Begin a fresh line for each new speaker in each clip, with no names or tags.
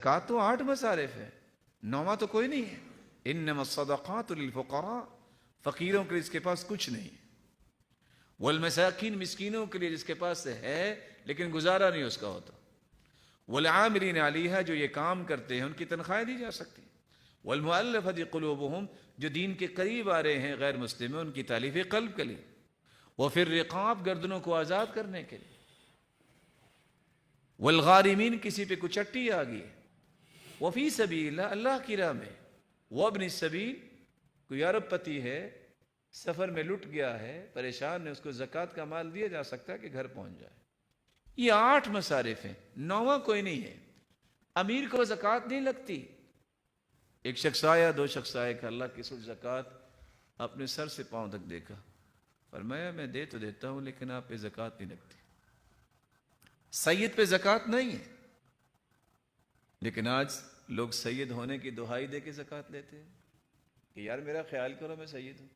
کہا تو 8 مصارف ہے، 9واں تو کوئی نہیں ہے۔ انما الصدقات للفقراء، فقیروں کے لیے جس کے پاس کچھ نہیں، والمساکین، مسکینوں کے لیے جس کے پاس ہے لیکن گزارا نہیں اس کا ہوتا، والعاملین علیہا، جو یہ کام کرتے ہیں ان کی تنخواہیں دی جا سکتی، والمؤلفۃ قلوبہم، جو دین کے قریب آ رہے ہیں غیر مسلم ان کی تالیف قلب کے لیے، وفی الرقاب، گردنوں کو آزاد کرنے کے لیے، والغارمین، کسی پہ کچھ چٹی آ گئی، وفی سبیل اللہ، اللہ کی راہ میں، وابن السبیل، کوئی عرب پتی ہے سفر میں لٹ گیا ہے پریشان ہے، اس کو زکوٰۃ کا مال دیا جا سکتا ہے کہ گھر پہنچ جائے۔ یہ 8 مصارف ہیں، 9واں کوئی نہیں ہے۔ امیر کو زکوٰۃ نہیں لگتی، ایک شخص آیا، 2 شخص آئے کہ اللہ کی رسول زکوٰۃ اپنے سر سے پاؤں تک دیکھا، فرمایا میں دے تو دیتا ہوں لیکن آپ پہ زکوٰۃ نہیں لگتی، سید پہ زکوٰۃ نہیں ہے۔ لیکن آج لوگ سید ہونے کی دہائی دے کے زکوٰۃ لیتے ہیں کہ یار میرا خیال کرو میں سید ہوں۔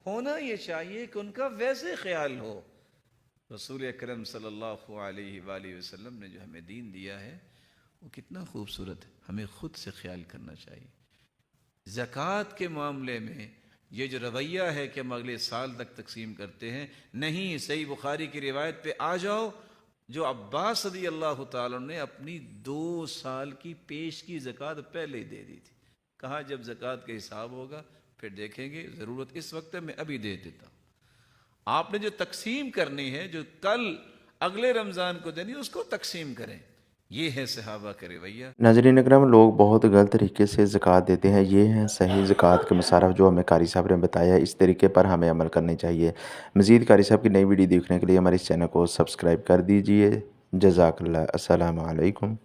ہونا یہ چاہیے کہ ان کا ویسے خیال ہو۔ رسول اکرم صلی اللہ علیہ وآلہ وسلم نے جو ہمیں دین دیا ہے وہ کتنا خوبصورت ہے، ہمیں خود سے خیال کرنا چاہیے۔ زکوٰۃ کے معاملے میں یہ جو رویہ ہے کہ ہم اگلے سال تک تقسیم کرتے ہیں، نہیں، صحیح بخاری کی روایت پہ آ جاؤ، جو عباس رضی اللہ تعالیٰ نے اپنی 2 سال کی پیش کی زکوٰۃ پہلے ہی دے دی تھی، کہا جب زکوٰۃ کا حساب ہوگا پھر دیکھیں گے، ضرورت اس وقت میں ابھی دے دیتا ہوں۔ آپ نے جو تقسیم کرنی ہے، جو کل اگلے رمضان کو دینی، اس کو تقسیم کریں۔ یہ ہے صحابہ کا رویہ۔
ناظرین اکرام، لوگ بہت غلط طریقے سے زکوٰۃ دیتے ہیں، یہ ہیں صحیح زکوٰۃ کے مصارف جو ہمیں قاری صاحب نے بتایا، اس طریقے پر ہمیں عمل کرنے چاہیے۔ مزید قاری صاحب کی نئی ویڈیو دیکھنے کے لیے ہمارے اس چینل کو سبسکرائب کر دیجئے۔ جزاک اللہ۔ السلام علیکم۔